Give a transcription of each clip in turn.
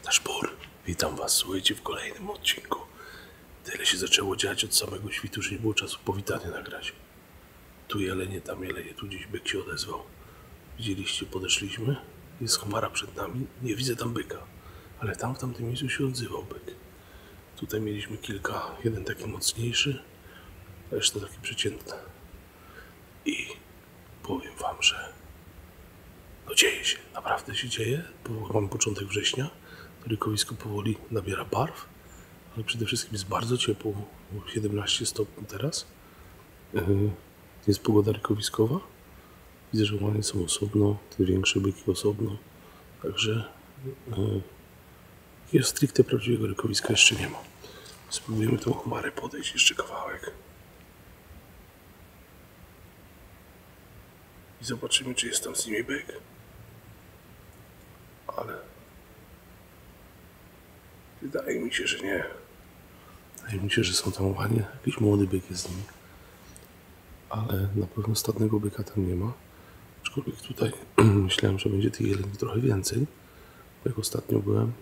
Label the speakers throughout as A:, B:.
A: Nasz Bór. Witam was, słuchajcie, w kolejnym odcinku. Tyle się zaczęło dziać od samego świtu, że nie było czasu powitanie nagrać. Tu jelenie, tam jelenie, tu gdzieś byk się odezwał. Widzieliście, podeszliśmy, jest chmara przed nami, nie widzę tam byka. Ale tam w tamtym miejscu się odzywał byk. Tutaj mieliśmy kilka, jeden taki mocniejszy, reszta takie przeciętne. I powiem wam, że no dzieje się, naprawdę się dzieje. Mamy początek września, to rykowisko powoli nabiera barw, ale przede wszystkim jest bardzo ciepło, 17 stopni teraz. Jest pogoda rykowiskowa. Widzę, że łanie są osobno, te większe byki osobno. Także jest stricte prawdziwego rykowiska jeszcze nie ma. Spróbujemy tą chmarę podejść jeszcze kawałek. I zobaczymy, czy jest tam z nimi byk. Ale wydaje mi się, że nie. Wydaje mi się, że są tam łanie. Jakiś młody byk jest z nimi. Ale na pewno stadnego byka tam nie ma. Aczkolwiek tutaj myślałem, że będzie tych jeleni trochę więcej. Bo jak ostatnio byłem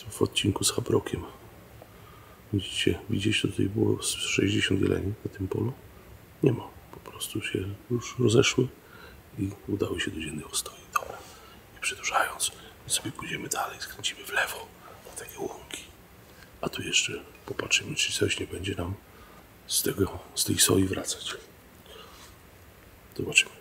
A: w odcinku z Habrokiem. Widzicie, tutaj było 60 jeleni na tym polu. Nie ma. Po prostu się już rozeszły i udały się do dziennych ostoi. Dobra. Nie przedłużając, my sobie pójdziemy dalej, skręcimy w lewo na takie łąki. A tu jeszcze popatrzymy, czy coś nie będzie nam z tej soi wracać. Zobaczymy.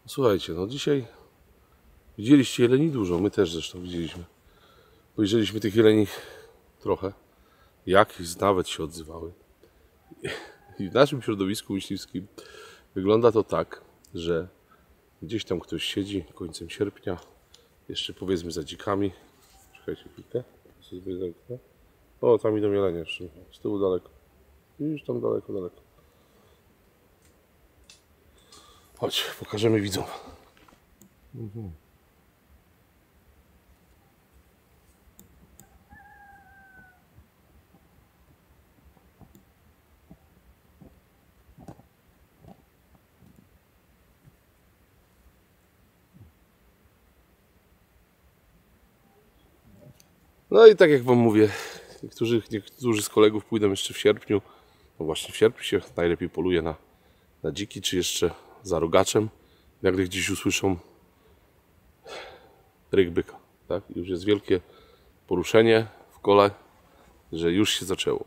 A: Słuchajcie, no dzisiaj widzieliście jeleni dużo, my też zresztą widzieliśmy. Pojrzeliśmy tych jeleni trochę. Jakieś nawet się odzywały. I w naszym środowisku myśliwskim wygląda to tak, że gdzieś tam ktoś siedzi końcem sierpnia, jeszcze powiedzmy za dzikami. Czekajcie chwilkę. O, tam idą jelenie jeszcze, z tyłu daleko. Już tam daleko, daleko. Chodź, pokażemy widzom. No i tak jak wam mówię, niektórzy z kolegów pójdą jeszcze w sierpniu. No właśnie w sierpniu się najlepiej poluje na dziki, czy jeszcze za rogaczem. Nagle gdzieś usłyszą ryk byka. Tak? Już jest wielkie poruszenie w kole, że już się zaczęło.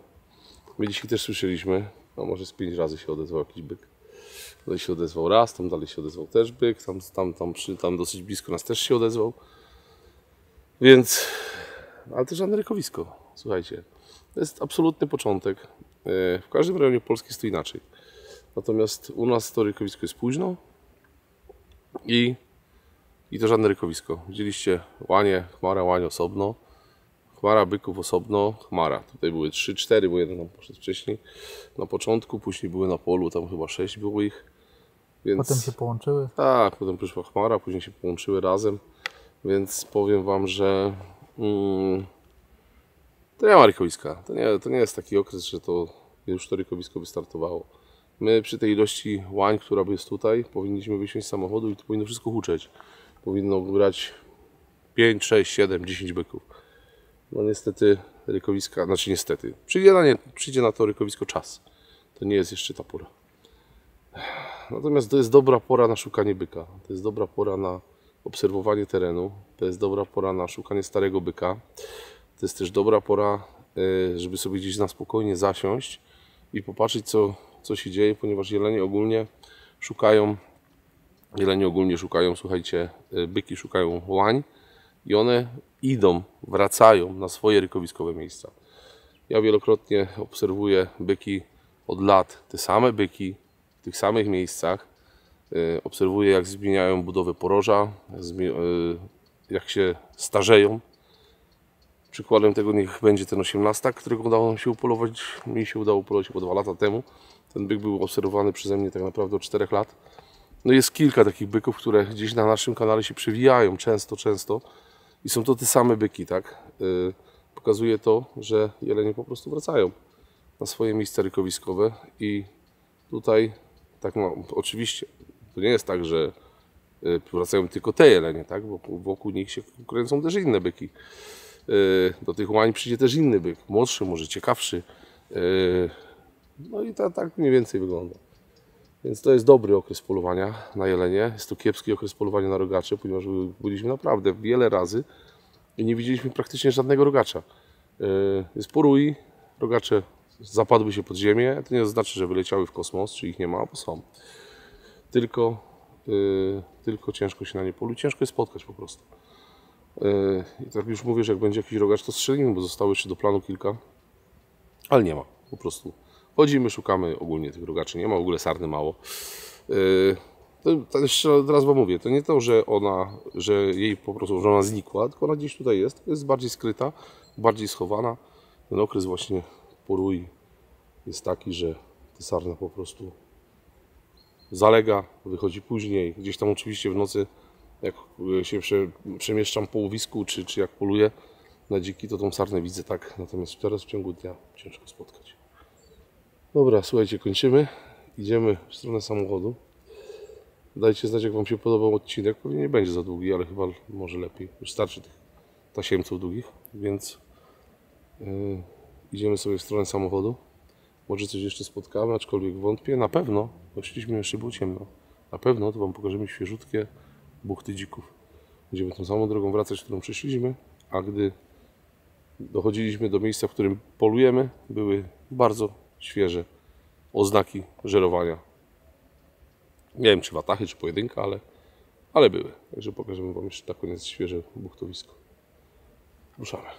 A: My dzisiaj też słyszeliśmy, no może z 5 razy się odezwał jakiś byk. Tutaj się odezwał raz, tam dalej się odezwał też byk, tam dosyć blisko nas też się odezwał. Więc, ale to żadne rykowisko, słuchajcie. To jest absolutny początek. W każdym rejonie Polski jest to inaczej. Natomiast u nas to rykowisko jest późno i to żadne rykowisko. Widzieliście łanie, chmara, łań osobno, chmara byków osobno, chmara. Tutaj były 3-4, bo jeden tam poszedł wcześniej na początku, później były na polu, tam chyba 6 było ich. Więc,
B: potem się połączyły?
A: Tak, potem przyszła chmara, później się połączyły razem. Więc powiem wam, że to nie ma rykowiska. To nie jest taki okres, że to już to rykowisko wystartowało. My przy tej ilości łań, która jest tutaj, powinniśmy wysiąść z samochodu i to powinno wszystko huczeć. Powinno grać 5, 6, 7, 10 byków. No niestety rykowiska, znaczy niestety, przyjdzie na to rykowisko czas. To nie jest jeszcze ta pora. Natomiast to jest dobra pora na szukanie byka. To jest dobra pora na obserwowanie terenu. To jest dobra pora na szukanie starego byka. To jest też dobra pora, żeby sobie gdzieś na spokojnie zasiąść i popatrzeć, co się dzieje, ponieważ jelenie ogólnie szukają, słuchajcie, byki szukają łań i one wracają na swoje rykowiskowe miejsca. Ja wielokrotnie obserwuję byki od lat, te same byki w tych samych miejscach. Obserwuję, jak zmieniają budowę poroża, jak się starzeją. Przykładem tego niech będzie ten 18, którego udało nam się upolować. Mi się udało upolować chyba 2 lata temu. Ten byk był obserwowany przeze mnie tak naprawdę od 4 lat. No jest kilka takich byków, które gdzieś na naszym kanale się przewijają często. I są to te same byki, tak? Pokazuje to, że jelenie po prostu wracają na swoje miejsca rykowiskowe. I tutaj, tak no, oczywiście, to nie jest tak, że wracają tylko te jelenie, tak? Bo wokół nich się kręcą też inne byki. Do tych łań przyjdzie też inny byk, młodszy, może ciekawszy. No i tak mniej więcej wygląda. Więc to jest dobry okres polowania na jelenie. Jest to kiepski okres polowania na rogacze, ponieważ byliśmy naprawdę wiele razy i nie widzieliśmy praktycznie żadnego rogacza. Jest porój, rogacze zapadły się pod ziemię. To nie znaczy, że wyleciały w kosmos, czy ich nie ma, bo są. Tylko ciężko się na nie poluje, ciężko je spotkać po prostu. I tak już mówię, że jak będzie jakiś rogacz, to strzelimy, bo zostało jeszcze do planu kilka, ale nie ma, po prostu chodzimy, szukamy ogólnie tych rogaczy, nie ma, w ogóle sarny mało. To jeszcze teraz wam mówię, to nie to, że jej po prostu, że ona znikła, tylko ona gdzieś tutaj jest bardziej skryta, bardziej schowana. Ten okres właśnie porój jest taki, że ta sarna po prostu zalega, wychodzi później, gdzieś tam oczywiście w nocy, jak się przemieszczam po łowisku, czy jak poluję na dziki, to tą sarnę widzę, tak. Natomiast teraz w ciągu dnia ciężko spotkać. Dobra, słuchajcie, kończymy. Idziemy w stronę samochodu. Dajcie znać, jak wam się podobał odcinek. Pewnie nie będzie za długi, ale chyba może lepiej. Już starczy tych tasiemców długich, więc idziemy sobie w stronę samochodu. Może coś jeszcze spotkamy, aczkolwiek wątpię. Na pewno, bo szliśmy jeszcze, było ciemno. Na pewno to wam pokażemy świeżutkie buchty dzików. Będziemy tą samą drogą wracać, którą przyszliśmy, a gdy dochodziliśmy do miejsca, w którym polujemy, były bardzo świeże oznaki żerowania. Nie wiem, czy watachy, czy pojedynka, ale ale były. Także pokażemy wam jeszcze na koniec świeże buchtowisko. Ruszamy.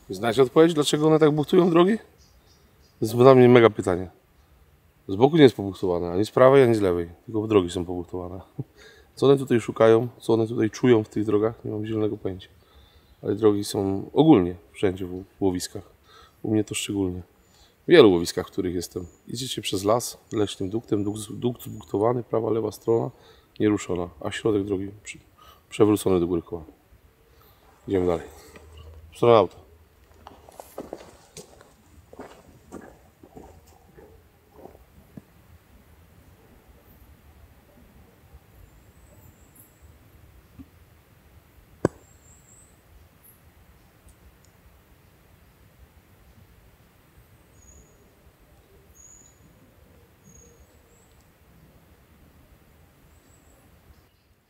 A: Znacie odpowiedź, dlaczego one tak buchtują drogi? To jest dla mnie mega pytanie. Z boku nie jest pobuchtowane, ani z prawej, ani z lewej. Tylko drogi są pobuchtowane. Co one tutaj szukają, co one tutaj czują w tych drogach, nie mam zielonego pojęcia. Ale drogi są ogólnie wszędzie w łowiskach. U mnie to szczególnie. W wielu łowiskach, w których jestem. Idziecie przez las, leśnym duktem, dukt zbuchtowany, prawa, lewa strona, nieruszona, a środek drogi przewrócony do góry koła. Idziemy dalej. W stronę auta.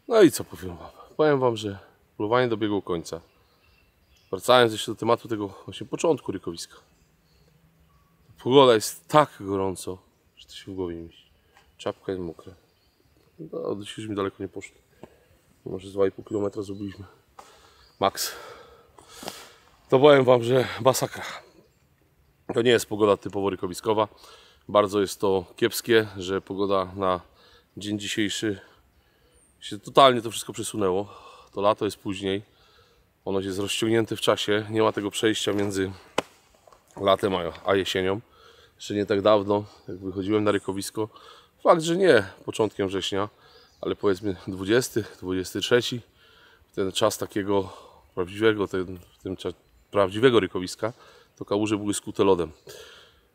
A: No i co powiem wam? Powiem wam, że polowanie dobiegło końca. Wracając jeszcze do tematu tego właśnie początku rykowiska. Pogoda jest tak gorąco, że to się w głowie mieści. Czapka jest mokra. No, już mi daleko nie poszło. Może z 2,5 km zrobiliśmy. Max. To powiem wam, że masakra. To nie jest pogoda typowo rykowiskowa. Bardzo jest to kiepskie, że pogoda na dzień dzisiejszy się totalnie to wszystko przesunęło. To lato jest później. Ono jest rozciągnięte w czasie. Nie ma tego przejścia między latem a jesienią. Jeszcze nie tak dawno, jak wychodziłem na rykowisko, fakt, że nie początkiem września, ale powiedzmy 20, 23, ten czas takiego prawdziwego, prawdziwego rykowiska, to kałuże były skute lodem.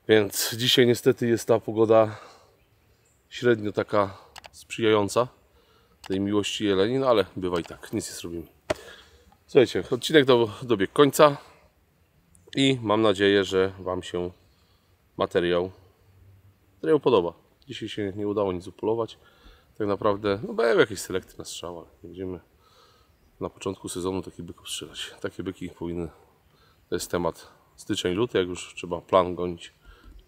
A: Więc dzisiaj niestety jest ta pogoda średnio taka sprzyjająca tej miłości jeleni, no ale bywa i tak, nic nie zrobimy. Słuchajcie, odcinek dobiegł końca i mam nadzieję, że wam się materiał podoba. Dzisiaj się nie udało nic upolować. Tak naprawdę, no były jakieś selekty na strzał, ale będziemy na początku sezonu takich byków strzelać. Takie byki powinny, to jest temat styczeń, luty, jak już trzeba plan gonić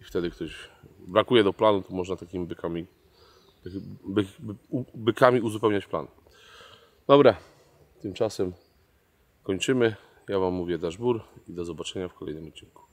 A: i wtedy ktoś brakuje do planu, to można takimi bykami uzupełniać plan. Dobra, tymczasem kończymy. Ja wam mówię Dashbur i do zobaczenia w kolejnym odcinku.